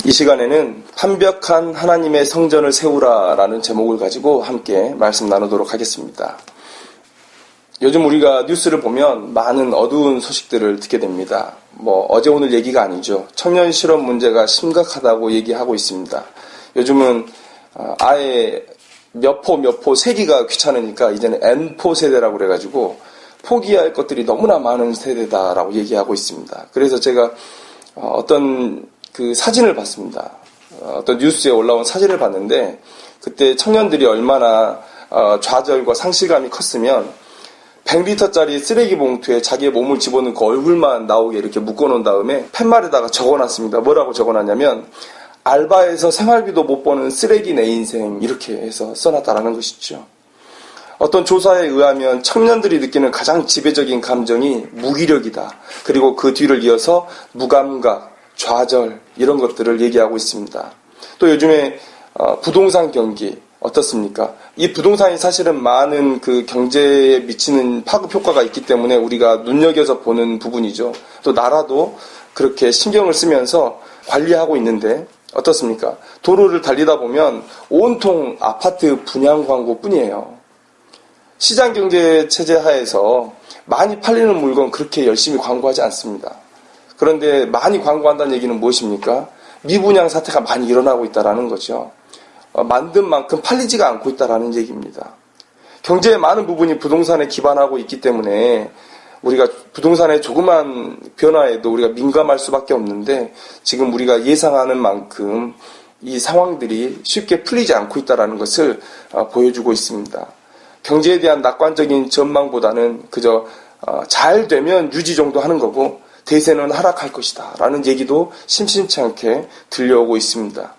이 시간에는 완벽한 하나님의 성전을 세우라라는 제목을 가지고 함께 말씀 나누도록 하겠습니다. 요즘 우리가 뉴스를 보면 많은 어두운 소식들을 듣게 됩니다. 어제 오늘 얘기가 아니죠. 청년 실업 문제가 심각하다고 얘기하고 있습니다. 요즘은 아예 몇 포 세기가 귀찮으니까 이제는 N포 세대라고 그래가지고 포기할 것들이 너무나 많은 세대다라고 얘기하고 있습니다. 그래서 제가 어떤 그 사진을 봤습니다. 어떤 뉴스에 올라온 사진을 봤는데 그때 청년들이 얼마나 좌절과 상실감이 컸으면 100리터짜리 쓰레기 봉투에 자기의 몸을 집어넣고 얼굴만 나오게 이렇게 묶어놓은 다음에 팻말에다가 적어놨습니다. 뭐라고 적어놨냐면 알바에서 생활비도 못 버는 쓰레기 내 인생 이렇게 해서 써놨다라는 것이죠. 어떤 조사에 의하면 청년들이 느끼는 가장 지배적인 감정이 무기력이다. 그리고 그 뒤를 이어서 무감각, 좌절 이런 것들을 얘기하고 있습니다. 또 요즘에 부동산 경기 어떻습니까? 이 부동산이 사실은 많은 그 경제에 미치는 파급 효과가 있기 때문에 우리가 눈여겨서 보는 부분이죠. 또 나라도 그렇게 신경을 쓰면서 관리하고 있는데 어떻습니까? 도로를 달리다 보면 온통 아파트 분양 광고뿐이에요. 시장 경제 체제 하에서 많이 팔리는 물건 그렇게 열심히 광고하지 않습니다. 그런데 많이 광고한다는 얘기는 무엇입니까? 미분양 사태가 많이 일어나고 있다는 거죠. 만든 만큼 팔리지가 않고 있다는 얘기입니다. 경제의 많은 부분이 부동산에 기반하고 있기 때문에 우리가 부동산의 조그만 변화에도 우리가 민감할 수밖에 없는데 지금 우리가 예상하는 만큼 이 상황들이 쉽게 풀리지 않고 있다는 것을 보여주고 있습니다. 경제에 대한 낙관적인 전망보다는 그저 잘 되면 유지 정도 하는 거고 대세는 하락할 것이다 라는 얘기도 심심치 않게 들려오고 있습니다.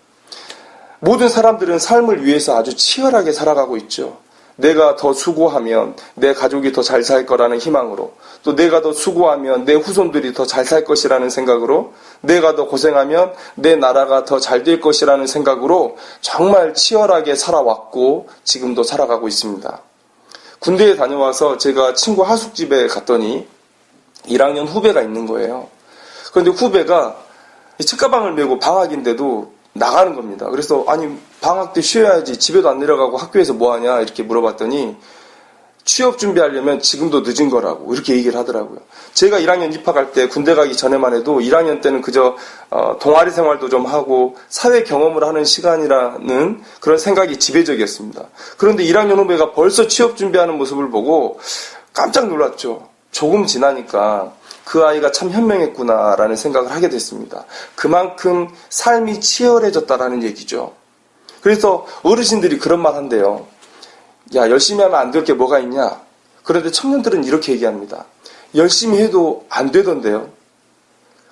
모든 사람들은 삶을 위해서 아주 치열하게 살아가고 있죠. 내가 더 수고하면 내 가족이 더 잘 살 거라는 희망으로, 또 내가 더 수고하면 내 후손들이 더 잘 살 것이라는 생각으로, 내가 더 고생하면 내 나라가 더 잘 될 것이라는 생각으로 정말 치열하게 살아왔고 지금도 살아가고 있습니다. 군대에 다녀와서 제가 친구 하숙집에 갔더니 1학년 후배가 있는 거예요. 그런데 후배가 책가방을 메고 방학인데도 나가는 겁니다. 그래서 아니 방학 때 쉬어야지 집에도 안 내려가고 학교에서 뭐하냐 이렇게 물어봤더니 취업 준비하려면 지금도 늦은 거라고 이렇게 얘기를 하더라고요. 제가 1학년 입학할 때 군대 가기 전에만 해도 1학년 때는 그저 동아리 생활도 좀 하고 사회 경험을 하는 시간이라는 그런 생각이 지배적이었습니다. 그런데 1학년 후배가 벌써 취업 준비하는 모습을 보고 깜짝 놀랐죠. 조금 지나니까 그 아이가 참 현명했구나라는 생각을 하게 됐습니다. 그만큼 삶이 치열해졌다라는 얘기죠. 그래서 어르신들이 그런 말 한대요. 야, 열심히 하면 안 될 게 뭐가 있냐? 그런데 청년들은 이렇게 얘기합니다. 열심히 해도 안 되던데요.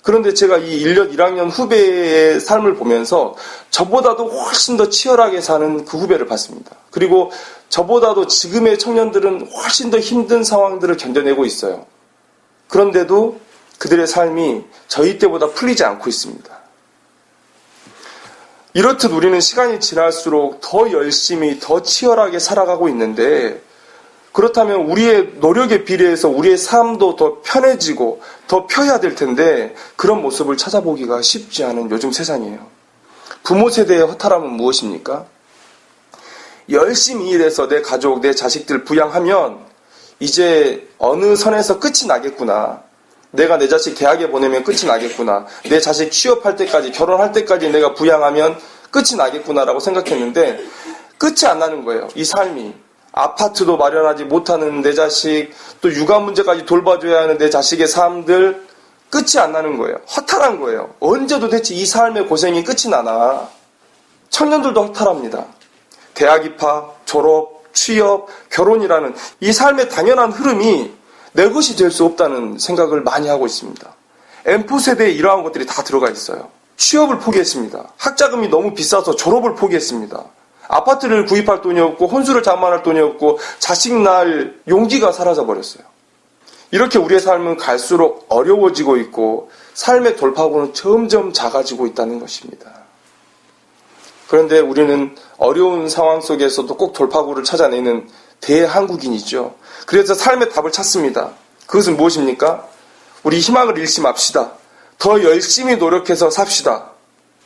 그런데 제가 이 1학년 후배의 삶을 보면서 저보다도 훨씬 더 치열하게 사는 그 후배를 봤습니다. 그리고 저보다도 지금의 청년들은 훨씬 더 힘든 상황들을 견뎌내고 있어요. 그런데도 그들의 삶이 저희 때보다 풀리지 않고 있습니다. 이렇듯 우리는 시간이 지날수록 더 열심히, 더 치열하게 살아가고 있는데 그렇다면 우리의 노력에 비례해서 우리의 삶도 더 편해지고 더 펴야 될 텐데 그런 모습을 찾아보기가 쉽지 않은 요즘 세상이에요. 부모 세대의 허탈함은 무엇입니까? 열심히 일해서 내 가족, 내 자식들 부양하면 이제 어느 선에서 끝이 나겠구나. 내가 내 자식 대학에 보내면 끝이 나겠구나. 내 자식 취업할 때까지, 결혼할 때까지 내가 부양하면 끝이 나겠구나라고 생각했는데 끝이 안 나는 거예요. 이 삶이. 아파트도 마련하지 못하는 내 자식, 또 육아 문제까지 돌봐줘야 하는 내 자식의 삶들 끝이 안 나는 거예요. 허탈한 거예요. 언제 도대체 이 삶의 고생이 끝이 나나. 청년들도 허탈합니다. 대학 입학, 졸업, 취업, 결혼이라는 이 삶의 당연한 흐름이 내 것이 될 수 없다는 생각을 많이 하고 있습니다. M4 세대에 이러한 것들이 다 들어가 있어요. 취업을 포기했습니다. 학자금이 너무 비싸서 졸업을 포기했습니다. 아파트를 구입할 돈이 없고 혼수를 장만할 돈이 없고 자식 낳을 용기가 사라져버렸어요. 이렇게 우리의 삶은 갈수록 어려워지고 있고 삶의 돌파구는 점점 작아지고 있다는 것입니다. 그런데 우리는 어려운 상황 속에서도 꼭 돌파구를 찾아내는 대한국인이죠. 그래서 삶의 답을 찾습니다. 그것은 무엇입니까? 우리 희망을 잃지 맙시다. 더 열심히 노력해서 삽시다.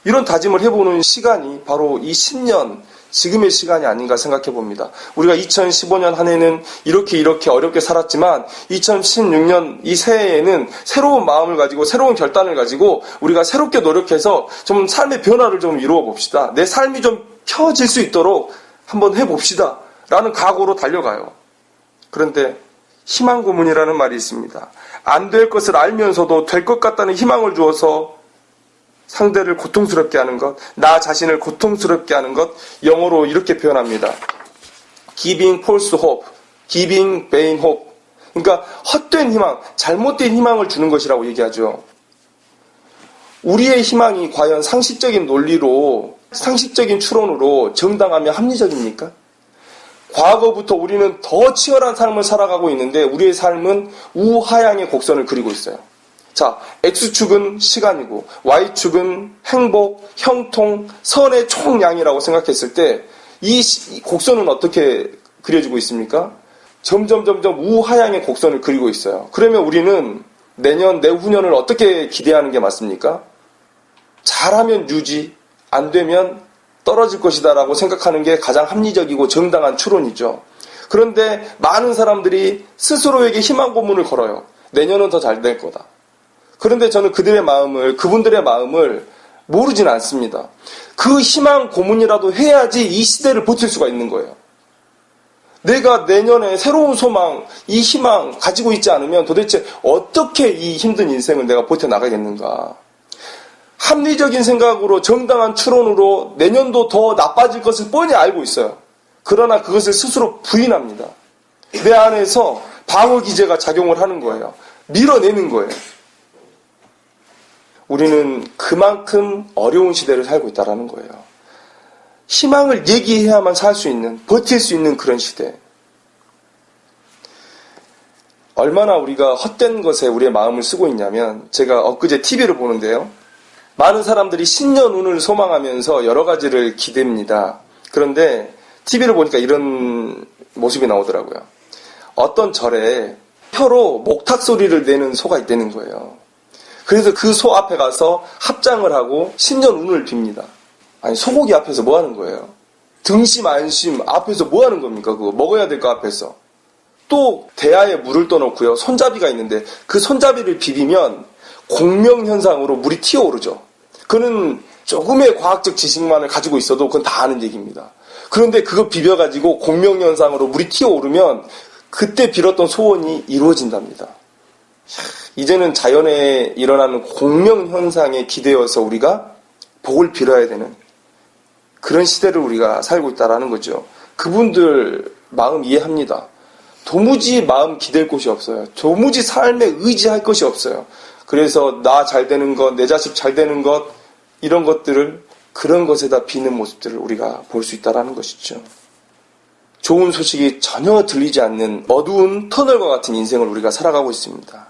이런 다짐을 해보는 시간이 바로 이 신년, 지금의 시간이 아닌가 생각해 봅니다. 우리가 2015년 한 해는 이렇게 어렵게 살았지만 2016년 이 새해에는 새로운 마음을 가지고 새로운 결단을 가지고 우리가 새롭게 노력해서 좀 삶의 변화를 좀 이루어 봅시다. 내 삶이 좀 펴질 수 있도록 한번 해봅시다. 라는 각오로 달려가요. 그런데 희망 고문이라는 말이 있습니다. 안 될 것을 알면서도 될 것 같다는 희망을 주어서 상대를 고통스럽게 하는 것, 나 자신을 고통스럽게 하는 것, 영어로 이렇게 표현합니다. Giving false hope, giving vain hope. 그러니까 헛된 희망, 잘못된 희망을 주는 것이라고 얘기하죠. 우리의 희망이 과연 상식적인 논리로, 상식적인 추론으로 정당하며 합리적입니까? 과거부터 우리는 더 치열한 삶을 살아가고 있는데 우리의 삶은 우하향의 곡선을 그리고 있어요. 자, X축은 시간이고 Y축은 행복, 형통, 선의 총량이라고 생각했을 때 이 곡선은 어떻게 그려지고 있습니까? 점점 우하향의 곡선을 그리고 있어요. 그러면 우리는 내년, 내후년을 어떻게 기대하는 게 맞습니까? 잘하면 유지, 안 되면 떨어질 것이다 라고 생각하는 게 가장 합리적이고 정당한 추론이죠. 그런데 많은 사람들이 스스로에게 희망 고문을 걸어요. 내년은 더 잘 될 거다. 그런데 저는 그분들의 마음을 모르진 않습니다. 그 희망 고문이라도 해야지 이 시대를 버틸 수가 있는 거예요. 내가 내년에 새로운 소망, 이 희망 가지고 있지 않으면 도대체 어떻게 이 힘든 인생을 내가 버텨나가겠는가. 합리적인 생각으로 정당한 추론으로 내년도 더 나빠질 것을 뻔히 알고 있어요. 그러나 그것을 스스로 부인합니다. 내 안에서 방어 기제가 작용을 하는 거예요. 밀어내는 거예요. 우리는 그만큼 어려운 시대를 살고 있다는 거예요. 희망을 얘기해야만 살 수 있는, 버틸 수 있는 그런 시대. 얼마나 우리가 헛된 것에 우리의 마음을 쓰고 있냐면 제가 엊그제 TV를 보는데요. 많은 사람들이 신년 운을 소망하면서 여러 가지를 기댑니다. 그런데 TV를 보니까 이런 모습이 나오더라고요. 어떤 절에 혀로 목탁 소리를 내는 소가 있다는 거예요. 그래서 그 소 앞에 가서 합장을 하고 신년 운을 빕니다. 아니, 소고기 앞에서 뭐 하는 거예요? 등심, 안심 앞에서 뭐 하는 겁니까? 그거 먹어야 될 거 앞에서. 또 대야에 물을 떠놓고요. 손잡이가 있는데 그 손잡이를 비비면 공명현상으로 물이 튀어오르죠. 그는 조금의 과학적 지식만을 가지고 있어도 그건 다 아는 얘기입니다. 그런데 그거 비벼가지고 공명현상으로 물이 튀어오르면 그때 빌었던 소원이 이루어진답니다. 이제는 자연에 일어나는 공명현상에 기대어서 우리가 복을 빌어야 되는 그런 시대를 우리가 살고 있다는 거죠. 그분들 마음 이해합니다. 도무지 마음 기댈 곳이 없어요. 도무지 삶에 의지할 것이 없어요. 그래서 나 잘 되는 것, 내 자식 잘 되는 것, 이런 것들을 그런 것에다 비는 모습들을 우리가 볼 수 있다는 것이죠. 좋은 소식이 전혀 들리지 않는 어두운 터널과 같은 인생을 우리가 살아가고 있습니다.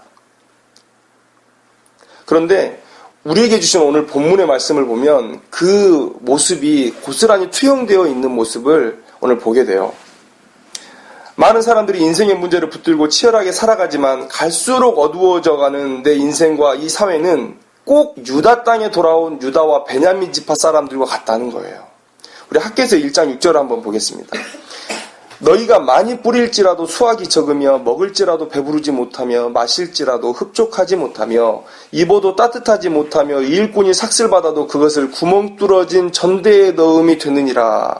그런데 우리에게 주신 오늘 본문의 말씀을 보면 그 모습이 고스란히 투영되어 있는 모습을 오늘 보게 돼요. 많은 사람들이 인생의 문제를 붙들고 치열하게 살아가지만 갈수록 어두워져가는 내 인생과 이 사회는 꼭 유다 땅에 돌아온 유다와 베냐민 지파 사람들과 같다는 거예요. 우리 학개서 1장 6절을 한번 보겠습니다. 너희가 많이 뿌릴지라도 수확이 적으며 먹을지라도 배부르지 못하며 마실지라도 흡족하지 못하며 입어도 따뜻하지 못하며 일꾼이 삭슬받아도 그것을 구멍 뚫어진 전대에 넣음이 되느니라.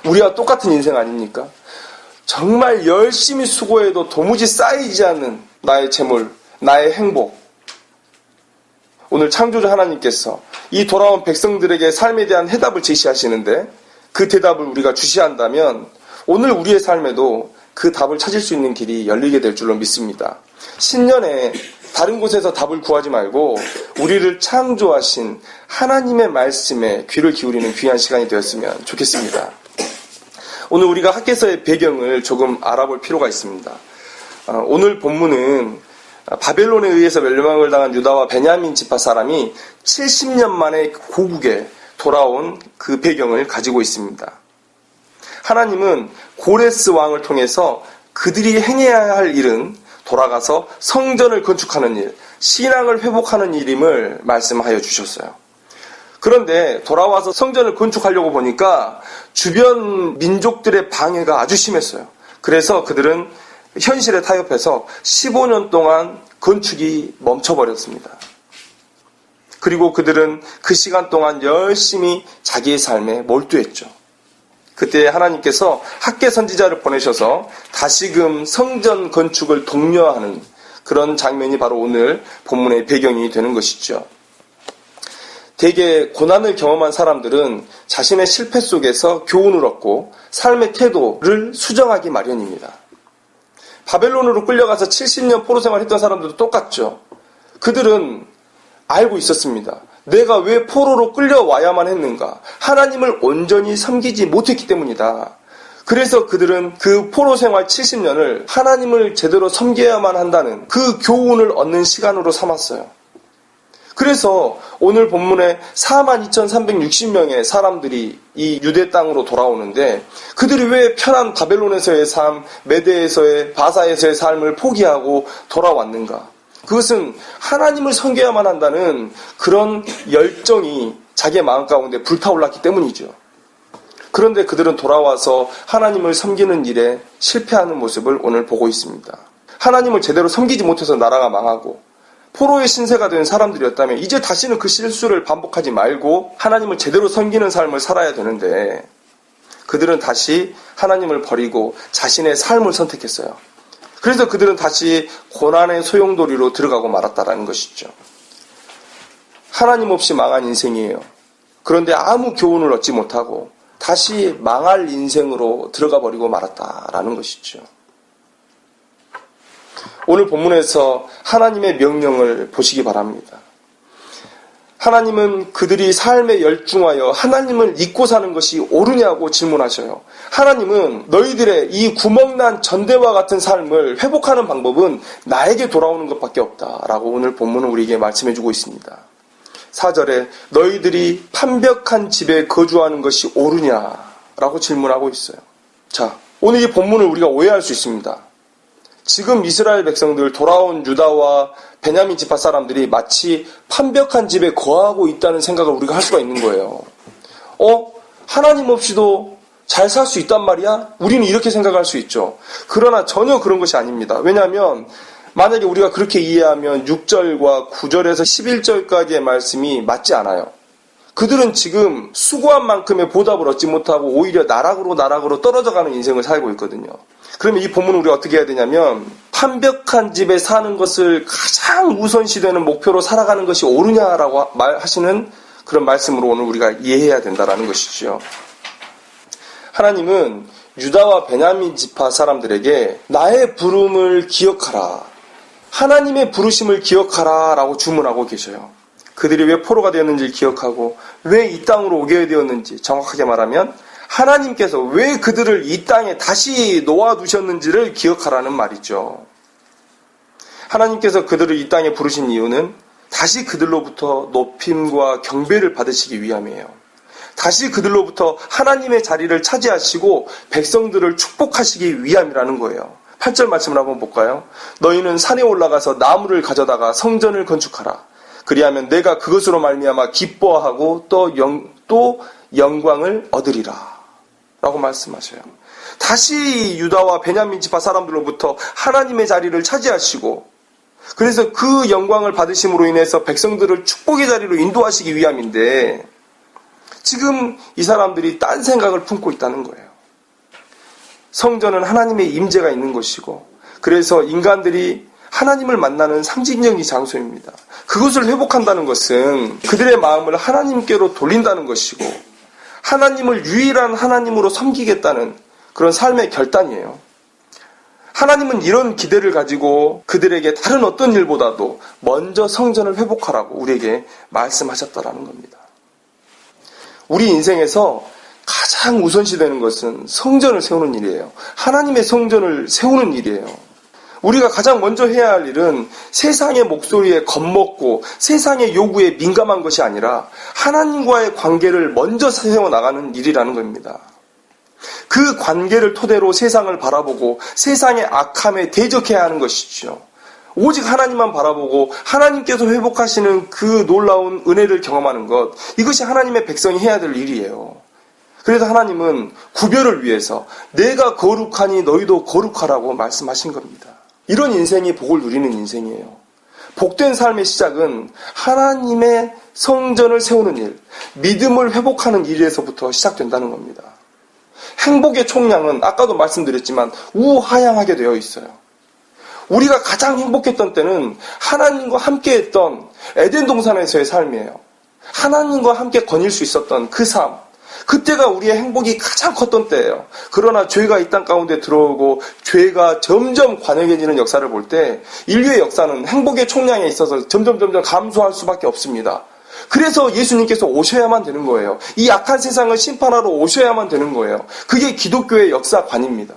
우리와 똑같은 인생 아닙니까? 정말 열심히 수고해도 도무지 쌓이지 않는 나의 재물, 나의 행복. 오늘 창조주 하나님께서 이 돌아온 백성들에게 삶에 대한 해답을 제시하시는데 그 대답을 우리가 주시한다면 오늘 우리의 삶에도 그 답을 찾을 수 있는 길이 열리게 될 줄로 믿습니다. 신년에 다른 곳에서 답을 구하지 말고 우리를 창조하신 하나님의 말씀에 귀를 기울이는 귀한 시간이 되었으면 좋겠습니다. 오늘 우리가 학개서의 배경을 조금 알아볼 필요가 있습니다. 오늘 본문은 바벨론에 의해서 멸망을 당한 유다와 베냐민 지파 사람이 70년 만에 고국에 돌아온 그 배경을 가지고 있습니다. 하나님은 고레스 왕을 통해서 그들이 행해야 할 일은 돌아가서 성전을 건축하는 일, 신앙을 회복하는 일임을 말씀하여 주셨어요. 그런데 돌아와서 성전을 건축하려고 보니까 주변 민족들의 방해가 아주 심했어요. 그래서 그들은 현실에 타협해서 15년 동안 건축이 멈춰버렸습니다. 그리고 그들은 그 시간 동안 열심히 자기의 삶에 몰두했죠. 그때 하나님께서 학개 선지자를 보내셔서 다시금 성전 건축을 독려하는 그런 장면이 바로 오늘 본문의 배경이 되는 것이죠. 대개 고난을 경험한 사람들은 자신의 실패 속에서 교훈을 얻고 삶의 태도를 수정하기 마련입니다. 바벨론으로 끌려가서 70년 포로 생활했던 사람들도 똑같죠. 그들은 알고 있었습니다. 내가 왜 포로로 끌려와야만 했는가? 하나님을 온전히 섬기지 못했기 때문이다. 그래서 그들은 그 포로 생활 70년을 하나님을 제대로 섬겨야만 한다는 그 교훈을 얻는 시간으로 삼았어요. 그래서 오늘 본문에 42,360명의 사람들이 이 유대 땅으로 돌아오는데 그들이 왜 편한 바벨론에서의 삶, 메대에서의 바사에서의 삶을 포기하고 돌아왔는가? 그것은 하나님을 섬겨야만 한다는 그런 열정이 자기의 마음 가운데 불타올랐기 때문이죠. 그런데 그들은 돌아와서 하나님을 섬기는 일에 실패하는 모습을 오늘 보고 있습니다. 하나님을 제대로 섬기지 못해서 나라가 망하고 포로의 신세가 된 사람들이었다면 이제 다시는 그 실수를 반복하지 말고 하나님을 제대로 섬기는 삶을 살아야 되는데 그들은 다시 하나님을 버리고 자신의 삶을 선택했어요. 그래서 그들은 다시 고난의 소용돌이로 들어가고 말았다라는 것이죠. 하나님 없이 망한 인생이에요. 그런데 아무 교훈을 얻지 못하고 다시 망할 인생으로 들어가 버리고 말았다라는 것이죠. 오늘 본문에서 하나님의 명령을 보시기 바랍니다. 하나님은 그들이 삶에 열중하여 하나님을 잊고 사는 것이 옳으냐고 질문하셔요. 하나님은 너희들의 이 구멍난 전대와 같은 삶을 회복하는 방법은 나에게 돌아오는 것밖에 없다라고 오늘 본문은 우리에게 말씀해주고 있습니다. 4절에 너희들이 판벽한 집에 거주하는 것이 옳으냐라고 질문하고 있어요. 자, 오늘 이 본문을 우리가 오해할 수 있습니다. 지금 이스라엘 백성들 돌아온 유다와 베냐민 지파 사람들이 마치 판벽한 집에 거하고 있다는 생각을 우리가 할 수가 있는 거예요. 하나님 없이도 잘 살 수 있단 말이야? 우리는 이렇게 생각할 수 있죠. 그러나 전혀 그런 것이 아닙니다. 왜냐하면 만약에 우리가 그렇게 이해하면 6절과 9절에서 11절까지의 말씀이 맞지 않아요. 그들은 지금 수고한 만큼의 보답을 얻지 못하고 오히려 나락으로 떨어져가는 인생을 살고 있거든요. 그러면 이 본문을 우리가 어떻게 해야 되냐면 판벽한 집에 사는 것을 가장 우선시되는 목표로 살아가는 것이 옳으냐라고 하시는 그런 말씀으로 오늘 우리가 이해해야 된다는 것이죠. 하나님은 유다와 베냐민 지파 사람들에게 나의 부름을 기억하라, 하나님의 부르심을 기억하라 라고 주문하고 계셔요. 그들이 왜 포로가 되었는지를 기억하고 왜 이 땅으로 오게 되었는지, 정확하게 말하면 하나님께서 왜 그들을 이 땅에 다시 놓아두셨는지를 기억하라는 말이죠. 하나님께서 그들을 이 땅에 부르신 이유는 다시 그들로부터 높임과 경배를 받으시기 위함이에요. 다시 그들로부터 하나님의 자리를 차지하시고 백성들을 축복하시기 위함이라는 거예요. 8절 말씀을 한번 볼까요? 너희는 산에 올라가서 나무를 가져다가 성전을 건축하라. 그리하면 내가 그것으로 말미암아 기뻐하고 또 영광을 얻으리라 라고 말씀하셔요. 다시 유다와 베냐민 지파 사람들로부터 하나님의 자리를 차지하시고 그래서 그 영광을 받으심으로 인해서 백성들을 축복의 자리로 인도하시기 위함인데 지금 이 사람들이 딴 생각을 품고 있다는 거예요. 성전은 하나님의 임재가 있는 것이고 그래서 인간들이 하나님을 만나는 상징적인 장소입니다. 그것을 회복한다는 것은 그들의 마음을 하나님께로 돌린다는 것이고 하나님을 유일한 하나님으로 섬기겠다는 그런 삶의 결단이에요. 하나님은 이런 기대를 가지고 그들에게 다른 어떤 일보다도 먼저 성전을 회복하라고 우리에게 말씀하셨다라는 겁니다. 우리 인생에서 가장 우선시되는 것은 성전을 세우는 일이에요. 하나님의 성전을 세우는 일이에요. 우리가 가장 먼저 해야 할 일은 세상의 목소리에 겁먹고 세상의 요구에 민감한 것이 아니라 하나님과의 관계를 먼저 세워나가는 일이라는 겁니다. 그 관계를 토대로 세상을 바라보고 세상의 악함에 대적해야 하는 것이죠. 오직 하나님만 바라보고 하나님께서 회복하시는 그 놀라운 은혜를 경험하는 것, 이것이 하나님의 백성이 해야 될 일이에요. 그래서 하나님은 구별을 위해서 내가 거룩하니 너희도 거룩하라고 말씀하신 겁니다. 이런 인생이 복을 누리는 인생이에요. 복된 삶의 시작은 하나님의 성전을 세우는 일, 믿음을 회복하는 일에서부터 시작된다는 겁니다. 행복의 총량은 아까도 말씀드렸지만 우하향하게 되어 있어요. 우리가 가장 행복했던 때는 하나님과 함께했던 에덴 동산에서의 삶이에요. 하나님과 함께 거닐 수 있었던 그 삶, 그때가 우리의 행복이 가장 컸던 때예요. 그러나 죄가 이 땅 가운데 들어오고 죄가 점점 관영해지는 역사를 볼 때 인류의 역사는 행복의 총량에 있어서 점점 감소할 수밖에 없습니다. 그래서 예수님께서 오셔야만 되는 거예요. 이 악한 세상을 심판하러 오셔야만 되는 거예요. 그게 기독교의 역사관입니다.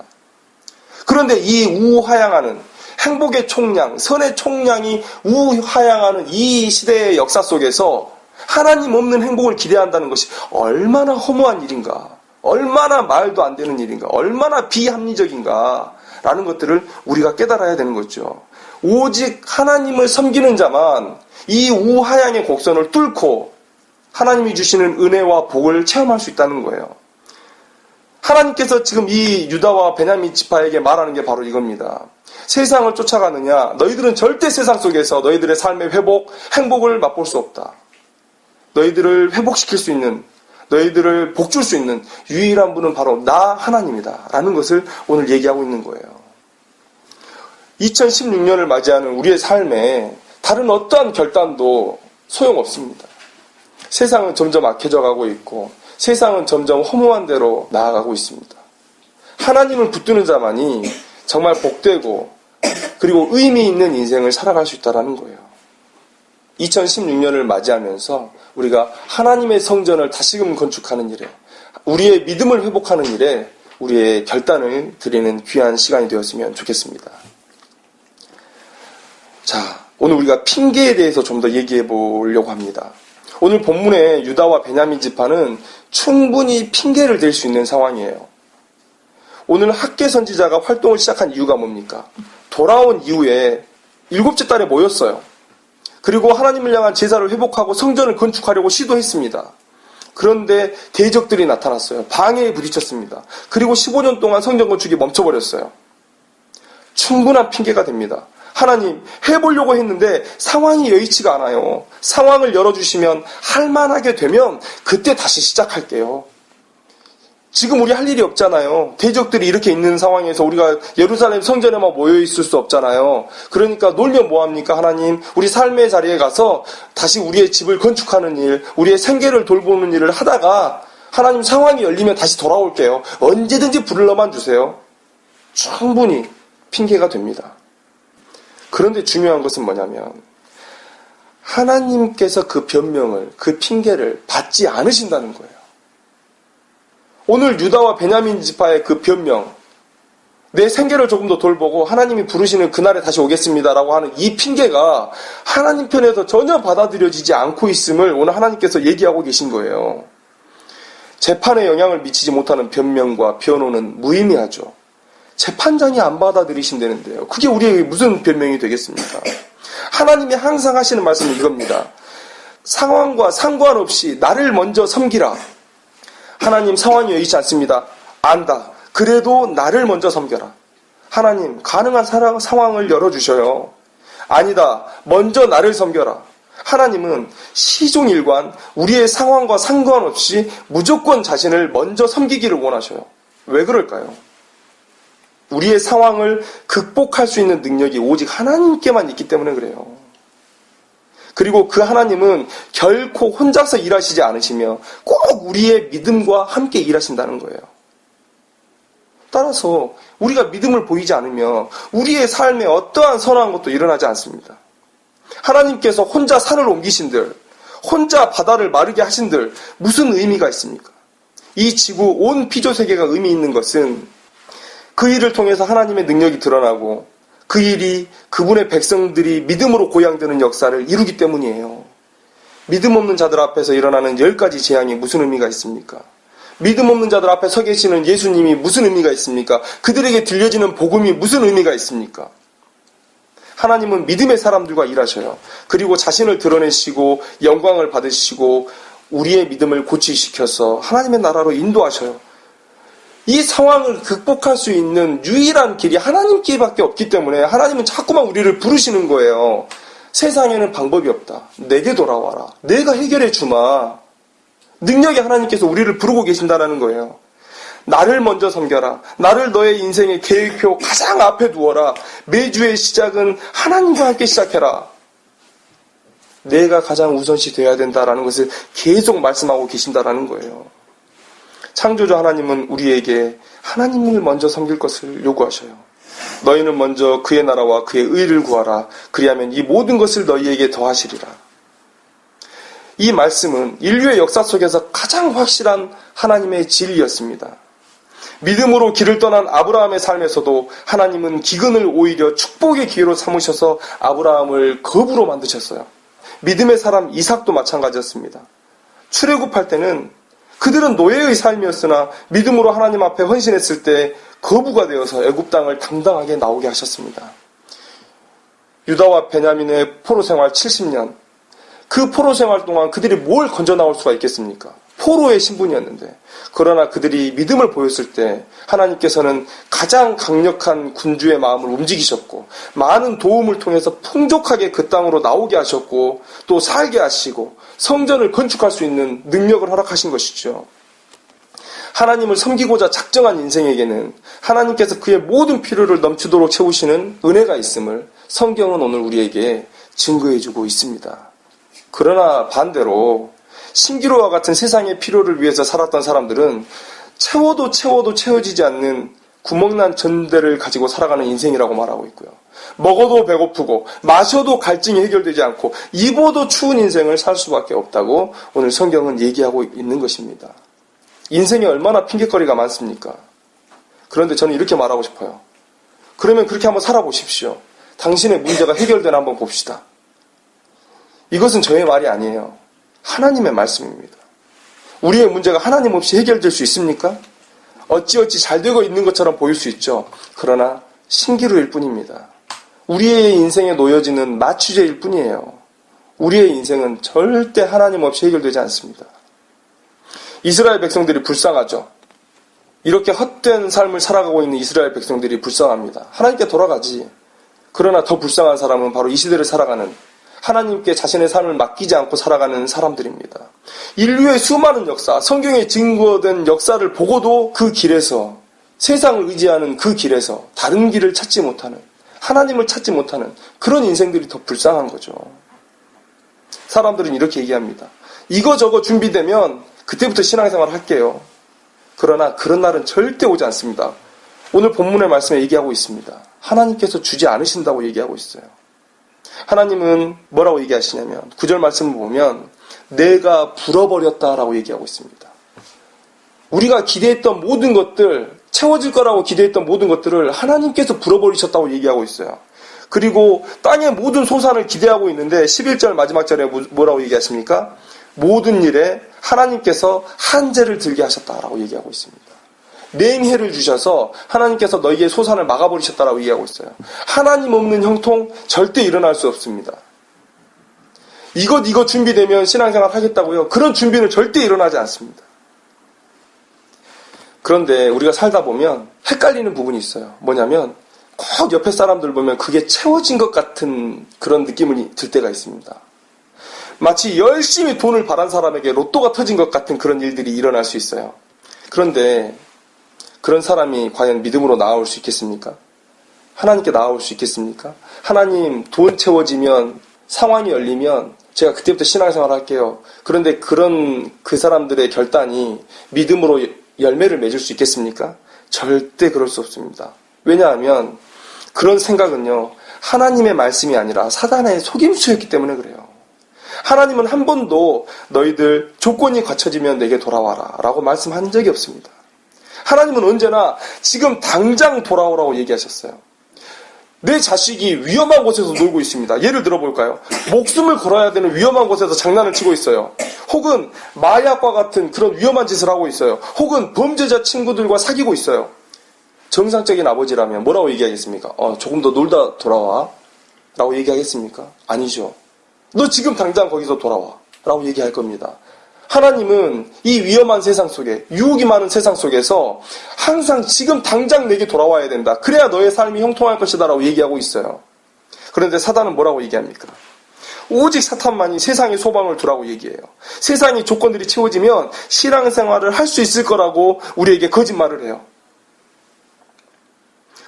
그런데 이 우하향하는 행복의 총량, 선의 총량이 우하향하는 이 시대의 역사 속에서 하나님 없는 행복을 기대한다는 것이 얼마나 허무한 일인가, 얼마나 말도 안 되는 일인가, 얼마나 비합리적인가 라는 것들을 우리가 깨달아야 되는 거죠. 오직 하나님을 섬기는 자만 이 우하향의 곡선을 뚫고 하나님이 주시는 은혜와 복을 체험할 수 있다는 거예요. 하나님께서 지금 이 유다와 베냐민 지파에게 말하는 게 바로 이겁니다. 세상을 쫓아가느냐? 너희들은 절대 세상 속에서 너희들의 삶의 회복, 행복을 맛볼 수 없다. 너희들을 회복시킬 수 있는, 너희들을 복줄 수 있는 유일한 분은 바로 나 하나님이다 라는 것을 오늘 얘기하고 있는 거예요. 2016년을 맞이하는 우리의 삶에 다른 어떠한 결단도 소용없습니다. 세상은 점점 악해져 가고 있고 세상은 점점 허무한 대로 나아가고 있습니다. 하나님을 붙드는 자만이 정말 복되고 그리고 의미 있는 인생을 살아갈 수 있다는 거예요. 2016년을 맞이하면서 우리가 하나님의 성전을 다시금 건축하는 일에, 우리의 믿음을 회복하는 일에 우리의 결단을 드리는 귀한 시간이 되었으면 좋겠습니다. 자, 오늘 우리가 핑계에 대해서 좀 더 얘기해 보려고 합니다. 오늘 본문의 유다와 베냐민 지파는 충분히 핑계를 댈 수 있는 상황이에요. 오늘 학계 선지자가 활동을 시작한 이유가 뭡니까? 돌아온 이후에 7째 달에 모였어요. 그리고 하나님을 향한 제사를 회복하고 성전을 건축하려고 시도했습니다. 그런데 대적들이 나타났어요. 방해에 부딪혔습니다. 그리고 15년 동안 성전 건축이 멈춰버렸어요. 충분한 핑계가 됩니다. 하나님, 해보려고 했는데 상황이 여의치가 않아요. 상황을 열어주시면 할만하게 되면 그때 다시 시작할게요. 지금 우리 할 일이 없잖아요. 대적들이 이렇게 있는 상황에서 우리가 예루살렘 성전에만 모여있을 수 없잖아요. 그러니까 놀면 뭐합니까? 하나님, 우리 삶의 자리에 가서 다시 우리의 집을 건축하는 일, 우리의 생계를 돌보는 일을 하다가 하나님 상황이 열리면 다시 돌아올게요. 언제든지 불러만 주세요. 충분히 핑계가 됩니다. 그런데 중요한 것은 뭐냐면 하나님께서 그 변명을, 그 핑계를 받지 않으신다는 거예요. 오늘 유다와 베냐민 지파의 그 변명, 내 생계를 조금 더 돌보고 하나님이 부르시는 그날에 다시 오겠습니다라고 하는 이 핑계가 하나님 편에서 전혀 받아들여지지 않고 있음을 오늘 하나님께서 얘기하고 계신 거예요. 재판에 영향을 미치지 못하는 변명과 변호는 무의미하죠. 재판장이 안 받아들이신다는데요. 그게 우리에게 무슨 변명이 되겠습니까? 하나님이 항상 하시는 말씀은 이겁니다. 상황과 상관없이 나를 먼저 섬기라. 하나님, 상황이 여의치 않습니다. 안다. 그래도 나를 먼저 섬겨라. 하나님, 가능한 상황을 열어주셔요. 아니다. 먼저 나를 섬겨라. 하나님은 시종일관 우리의 상황과 상관없이 무조건 자신을 먼저 섬기기를 원하셔요. 왜 그럴까요? 우리의 상황을 극복할 수 있는 능력이 오직 하나님께만 있기 때문에 그래요. 그리고 그 하나님은 결코 혼자서 일하시지 않으시며 꼭 우리의 믿음과 함께 일하신다는 거예요. 따라서 우리가 믿음을 보이지 않으며 우리의 삶에 어떠한 선한 것도 일어나지 않습니다. 하나님께서 혼자 산을 옮기신들, 혼자 바다를 마르게 하신들 무슨 의미가 있습니까? 이 지구 온 피조세계가 의미 있는 것은 그 일을 통해서 하나님의 능력이 드러나고 그 일이 그분의 백성들이 믿음으로 고양되는 역사를 이루기 때문이에요. 믿음 없는 자들 앞에서 일어나는 10가지 재앙이 무슨 의미가 있습니까? 믿음 없는 자들 앞에 서 계시는 예수님이 무슨 의미가 있습니까? 그들에게 들려지는 복음이 무슨 의미가 있습니까? 하나님은 믿음의 사람들과 일하셔요. 그리고 자신을 드러내시고 영광을 받으시고 우리의 믿음을 고치시켜서 하나님의 나라로 인도하셔요. 이 상황을 극복할 수 있는 유일한 길이 하나님께밖에 없기 때문에 하나님은 자꾸만 우리를 부르시는 거예요. 세상에는 방법이 없다. 내게 돌아와라. 내가 해결해 주마. 능력의 하나님께서 우리를 부르고 계신다는 거예요. 나를 먼저 섬겨라. 나를 너의 인생의 계획표 가장 앞에 두어라. 매주의 시작은 하나님과 함께 시작해라. 내가 가장 우선시 되어야 된다라는 것을 계속 말씀하고 계신다라는 거예요. 창조주 하나님은 우리에게 하나님을 먼저 섬길 것을 요구하셔요. 너희는 먼저 그의 나라와 그의 의를 구하라. 그리하면 이 모든 것을 너희에게 더하시리라. 이 말씀은 인류의 역사 속에서 가장 확실한 하나님의 진리였습니다. 믿음으로 길을 떠난 아브라함의 삶에서도 하나님은 기근을 오히려 축복의 기회로 삼으셔서 아브라함을 거부로 만드셨어요. 믿음의 사람 이삭도 마찬가지였습니다. 출애굽할 때는 그들은 노예의 삶이었으나 믿음으로 하나님 앞에 헌신했을 때 거부가 되어서 애굽 땅을 당당하게 나오게 하셨습니다. 유다와 베냐민의 포로 생활 70년, 그 포로 생활 동안 그들이 뭘 건져 나올 수가 있겠습니까? 포로의 신분이었는데, 그러나 그들이 믿음을 보였을 때 하나님께서는 가장 강력한 군주의 마음을 움직이셨고 많은 도움을 통해서 풍족하게 그 땅으로 나오게 하셨고 또 살게 하시고 성전을 건축할 수 있는 능력을 허락하신 것이죠. 하나님을 섬기고자 작정한 인생에게는 하나님께서 그의 모든 필요를 넘치도록 채우시는 은혜가 있음을 성경은 오늘 우리에게 증거해주고 있습니다. 그러나 반대로 신기루와 같은 세상의 필요를 위해서 살았던 사람들은 채워도 채워지지 않는 구멍난 전대를 가지고 살아가는 인생이라고 말하고 있고요. 먹어도 배고프고 마셔도 갈증이 해결되지 않고 입어도 추운 인생을 살 수밖에 없다고 오늘 성경은 얘기하고 있는 것입니다. 인생에 얼마나 핑계거리가 많습니까? 그런데 저는 이렇게 말하고 싶어요. 그러면 그렇게 한번 살아보십시오. 당신의 문제가 해결되나 한번 봅시다. 이것은 저의 말이 아니에요. 하나님의 말씀입니다. 우리의 문제가 하나님 없이 해결될 수 있습니까? 어찌어찌 잘 되고 있는 것처럼 보일 수 있죠. 그러나 신기루일 뿐입니다. 우리의 인생에 놓여지는 마취제일 뿐이에요. 우리의 인생은 절대 하나님 없이 해결되지 않습니다. 이스라엘 백성들이 불쌍하죠. 이렇게 헛된 삶을 살아가고 있는 이스라엘 백성들이 불쌍합니다. 하나님께 돌아가지. 그러나 더 불쌍한 사람은 바로 이 시대를 살아가는 하나님께 자신의 삶을 맡기지 않고 살아가는 사람들입니다. 인류의 수많은 역사, 성경에 증거된 역사를 보고도 그 길에서, 세상을 의지하는 그 길에서 다른 길을 찾지 못하는, 하나님을 찾지 못하는 그런 인생들이 더 불쌍한 거죠. 사람들은 이렇게 얘기합니다. 이거 저거 준비되면 그때부터 신앙생활 할게요. 그러나 그런 날은 절대 오지 않습니다. 오늘 본문의 말씀에 얘기하고 있습니다. 하나님께서 주지 않으신다고 얘기하고 있어요. 하나님은 뭐라고 얘기하시냐면 9절 말씀을 보면 내가 불어버렸다라고 얘기하고 있습니다. 우리가 기대했던 모든 것들, 채워질 거라고 기대했던 모든 것들을 하나님께서 불어버리셨다고 얘기하고 있어요. 그리고 땅의 모든 소산을 기대하고 있는데 11절 마지막 절에 뭐라고 얘기하십니까? 모든 일에 하나님께서 한재를 들게 하셨다라고 얘기하고 있습니다. 냉해를 주셔서 하나님께서 너희의 소산을 막아버리셨다라고 얘기하고 있어요. 하나님 없는 형통 절대 일어날 수 없습니다. 이거 준비되면 신앙생활 하겠다고요? 그런 준비는 절대 일어나지 않습니다. 그런데 우리가 살다 보면 헷갈리는 부분이 있어요. 뭐냐면 꼭 옆에 사람들 보면 그게 채워진 것 같은 그런 느낌을 들 때가 있습니다. 마치 열심히 돈을 벌은 사람에게 로또가 터진 것 같은 그런 일들이 일어날 수 있어요. 그런데 그런 사람이 과연 믿음으로 나아올 수 있겠습니까? 하나님께 나아올 수 있겠습니까? 하나님 돈 채워지면 상황이 열리면 제가 그때부터 신앙생활 할게요. 그런데 그 사람들의 결단이 믿음으로 열매를 맺을 수 있겠습니까? 절대 그럴 수 없습니다. 왜냐하면 그런 생각은요, 하나님의 말씀이 아니라 사단의 속임수였기 때문에 그래요. 하나님은 한 번도 너희들 조건이 갖춰지면 내게 돌아와라 라고 말씀한 적이 없습니다. 하나님은 언제나 지금 당장 돌아오라고 얘기하셨어요. 내 자식이 위험한 곳에서 놀고 있습니다. 예를 들어볼까요? 목숨을 걸어야 되는 위험한 곳에서 장난을 치고 있어요. 혹은 마약과 같은 그런 위험한 짓을 하고 있어요. 혹은 범죄자 친구들과 사귀고 있어요. 정상적인 아버지라면 뭐라고 얘기하겠습니까? 조금 더 놀다 돌아와. 라고 얘기하겠습니까? 아니죠. 너 지금 당장 거기서 돌아와 라고 얘기할 겁니다. 하나님은 이 위험한 세상 속에, 유혹이 많은 세상 속에서 항상 지금 당장 내게 돌아와야 된다. 그래야 너의 삶이 형통할 것이다 라고 얘기하고 있어요. 그런데 사단은 뭐라고 얘기합니까? 오직 사탄만이 세상에 소망을 두라고 얘기해요. 세상의 조건들이 채워지면 신앙생활을 할 수 있을 거라고 우리에게 거짓말을 해요.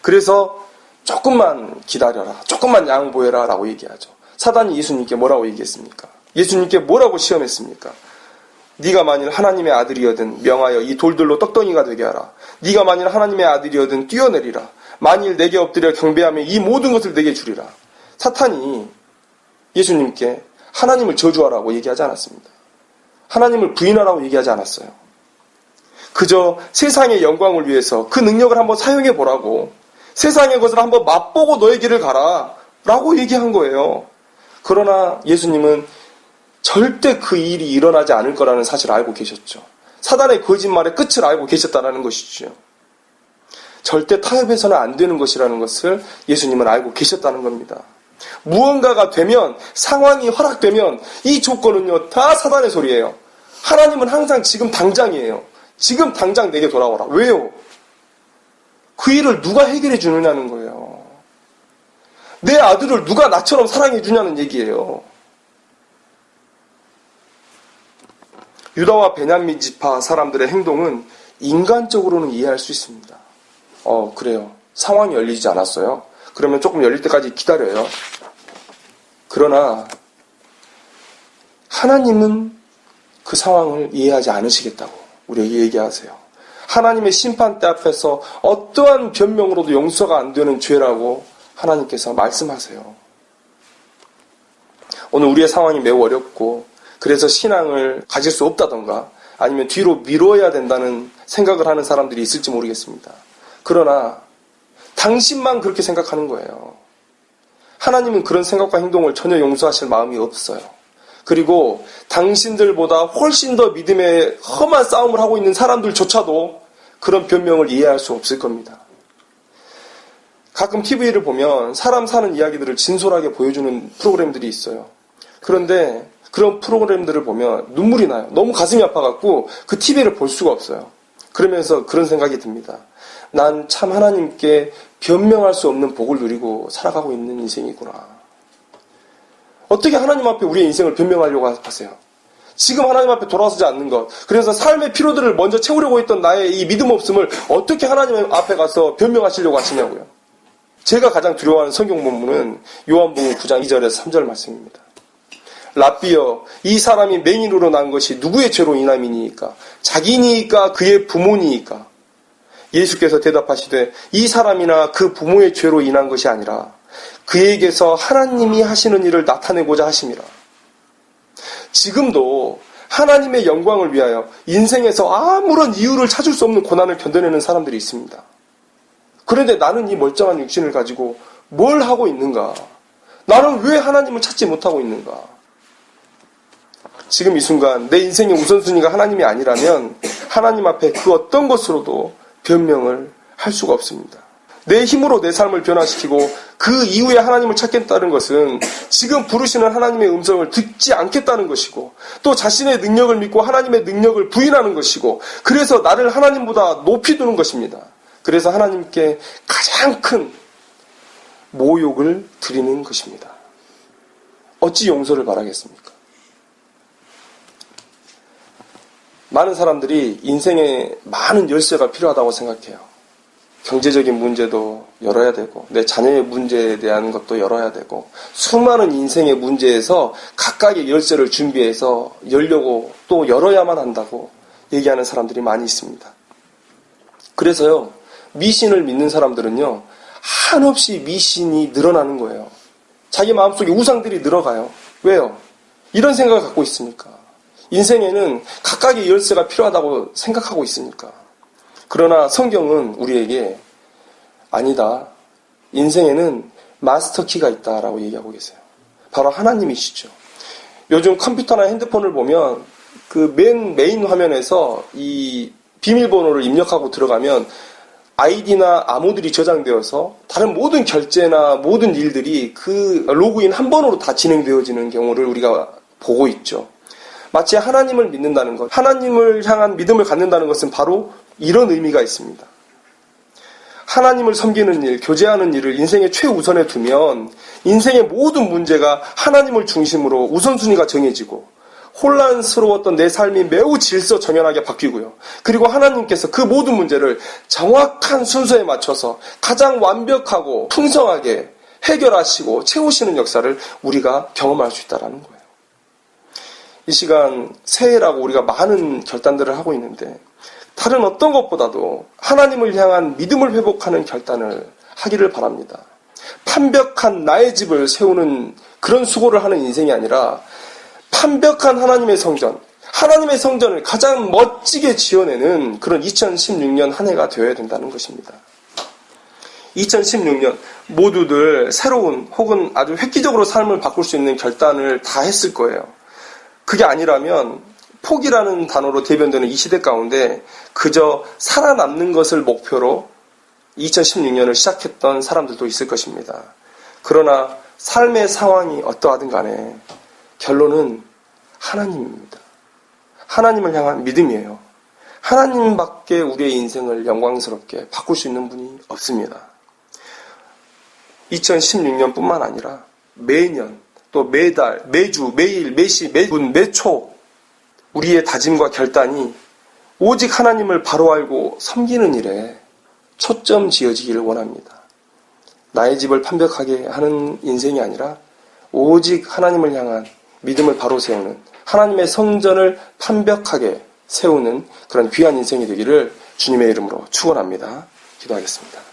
그래서 조금만 기다려라, 조금만 양보해라 라고 얘기하죠. 사단이 예수님께 뭐라고 얘기했습니까? 예수님께 뭐라고 시험했습니까? 네가 만일 하나님의 아들이여든 명하여 이 돌들로 떡덩이가 되게 하라. 네가 만일 하나님의 아들이여든 뛰어내리라. 만일 내게 엎드려 경배하며 이 모든 것을 내게 주리라. 사탄이 예수님께 하나님을 저주하라고 얘기하지 않았습니다. 하나님을 부인하라고 얘기하지 않았어요. 그저 세상의 영광을 위해서 그 능력을 한번 사용해 보라고, 세상의 것을 한번 맛보고 너의 길을 가라 라고 얘기한 거예요. 그러나 예수님은 절대 그 일이 일어나지 않을 거라는 사실을 알고 계셨죠. 사단의 거짓말의 끝을 알고 계셨다는 것이죠. 절대 타협해서는 안 되는 것이라는 것을 예수님은 알고 계셨다는 겁니다. 무언가가 되면, 상황이 허락되면 이 조건은요 다 사단의 소리예요. 하나님은 항상 지금 당장이에요. 지금 당장 내게 돌아오라. 왜요? 그 일을 누가 해결해 주느냐는 거예요. 내 아들을 누가 나처럼 사랑해 주냐는 얘기예요. 유다와 베냐민 지파 사람들의 행동은 인간적으로는 이해할 수 있습니다. 그래요. 상황이 열리지 않았어요. 그러면 조금 열릴 때까지 기다려요. 그러나 하나님은 그 상황을 이해하지 않으시겠다고 우리에게 얘기하세요. 하나님의 심판대 앞에서 어떠한 변명으로도 용서가 안 되는 죄라고 하나님께서 말씀하세요. 오늘 우리의 상황이 매우 어렵고 그래서 신앙을 가질 수 없다던가 아니면 뒤로 미뤄야 된다는 생각을 하는 사람들이 있을지 모르겠습니다. 그러나 당신만 그렇게 생각하는 거예요. 하나님은 그런 생각과 행동을 전혀 용서하실 마음이 없어요. 그리고 당신들보다 훨씬 더 믿음의 험한 싸움을 하고 있는 사람들조차도 그런 변명을 이해할 수 없을 겁니다. 가끔 TV를 보면 사람 사는 이야기들을 진솔하게 보여주는 프로그램들이 있어요. 그런데 그런 프로그램들을 보면 눈물이 나요. 너무 가슴이 아파갖고 그 TV를 볼 수가 없어요. 그러면서 그런 생각이 듭니다. 난 참 하나님께 변명할 수 없는 복을 누리고 살아가고 있는 인생이구나. 어떻게 하나님 앞에 우리의 인생을 변명하려고 하세요? 지금 하나님 앞에 돌아서지 않는 것, 그래서 삶의 피로들을 먼저 채우려고 했던 나의 이 믿음 없음을 어떻게 하나님 앞에 가서 변명하시려고 하시냐고요. 제가 가장 두려워하는 성경 본문은 요한복음 9장 2절에서 3절 말씀입니다. 랍비여, 이 사람이 맹인으로 난 것이 누구의 죄로 인함이니이까? 자기니이까 그의 부모니이까? 예수께서 대답하시되 이 사람이나 그 부모의 죄로 인한 것이 아니라 그에게서 하나님이 하시는 일을 나타내고자 하심이라. 지금도 하나님의 영광을 위하여 인생에서 아무런 이유를 찾을 수 없는 고난을 견뎌내는 사람들이 있습니다. 그런데 나는 이 멀쩡한 육신을 가지고 뭘 하고 있는가? 나는 왜 하나님을 찾지 못하고 있는가? 지금 이 순간 내 인생의 우선순위가 하나님이 아니라면 하나님 앞에 그 어떤 것으로도 변명을 할 수가 없습니다. 내 힘으로 내 삶을 변화시키고 그 이후에 하나님을 찾겠다는 것은 지금 부르시는 하나님의 음성을 듣지 않겠다는 것이고 또 자신의 능력을 믿고 하나님의 능력을 부인하는 것이고 그래서 나를 하나님보다 높이 두는 것입니다. 그래서 하나님께 가장 큰 모욕을 드리는 것입니다. 어찌 용서를 바라겠습니까? 많은 사람들이 인생에 많은 열쇠가 필요하다고 생각해요. 경제적인 문제도 열어야 되고 내 자녀의 문제에 대한 것도 열어야 되고 수많은 인생의 문제에서 각각의 열쇠를 준비해서 열려고 또 열어야만 한다고 얘기하는 사람들이 많이 있습니다. 그래서요, 미신을 믿는 사람들은요, 한없이 미신이 늘어나는 거예요. 자기 마음속에 우상들이 늘어가요. 왜요? 이런 생각을 갖고 있으니까. 인생에는 각각의 열쇠가 필요하다고 생각하고 있으니까. 그러나 성경은 우리에게 아니다. 인생에는 마스터키가 있다라고 얘기하고 계세요. 바로 하나님이시죠. 요즘 컴퓨터나 핸드폰을 보면 그 메인 화면에서 이 비밀번호를 입력하고 들어가면 아이디나 암호들이 저장되어서 다른 모든 결제나 모든 일들이 그 로그인 한 번으로 다 진행되어지는 경우를 우리가 보고 있죠. 마치 하나님을 믿는다는 것, 하나님을 향한 믿음을 갖는다는 것은 바로 이런 의미가 있습니다. 하나님을 섬기는 일, 교제하는 일을 인생의 최우선에 두면 인생의 모든 문제가 하나님을 중심으로 우선순위가 정해지고 혼란스러웠던 내 삶이 매우 질서정연하게 바뀌고요. 그리고 하나님께서 그 모든 문제를 정확한 순서에 맞춰서 가장 완벽하고 풍성하게 해결하시고 채우시는 역사를 우리가 경험할 수 있다는 거예요. 이 시간 새해라고 우리가 많은 결단들을 하고 있는데 다른 어떤 것보다도 하나님을 향한 믿음을 회복하는 결단을 하기를 바랍니다. 판벽한 나의 집을 세우는 그런 수고를 하는 인생이 아니라 판벽한 하나님의 성전, 하나님의 성전을 가장 멋지게 지어내는 그런 2016년 한 해가 되어야 된다는 것입니다. 2016년 모두들 새로운 혹은 아주 획기적으로 삶을 바꿀 수 있는 결단을 다 했을 거예요. 그게 아니라면 포기라는 단어로 대변되는 이 시대 가운데 그저 살아남는 것을 목표로 2016년을 시작했던 사람들도 있을 것입니다. 그러나 삶의 상황이 어떠하든 간에 결론은 하나님입니다. 하나님을 향한 믿음이에요. 하나님밖에 우리의 인생을 영광스럽게 바꿀 수 있는 분이 없습니다. 2016년뿐만 아니라 매년 또 매달, 매주, 매일, 매시, 매분, 매초 우리의 다짐과 결단이 오직 하나님을 바로 알고 섬기는 일에 초점 지어지기를 원합니다. 나의 집을 판벽하게 하는 인생이 아니라 오직 하나님을 향한 믿음을 바로 세우는 하나님의 성전을 판벽하게 세우는 그런 귀한 인생이 되기를 주님의 이름으로 축원합니다. 기도하겠습니다.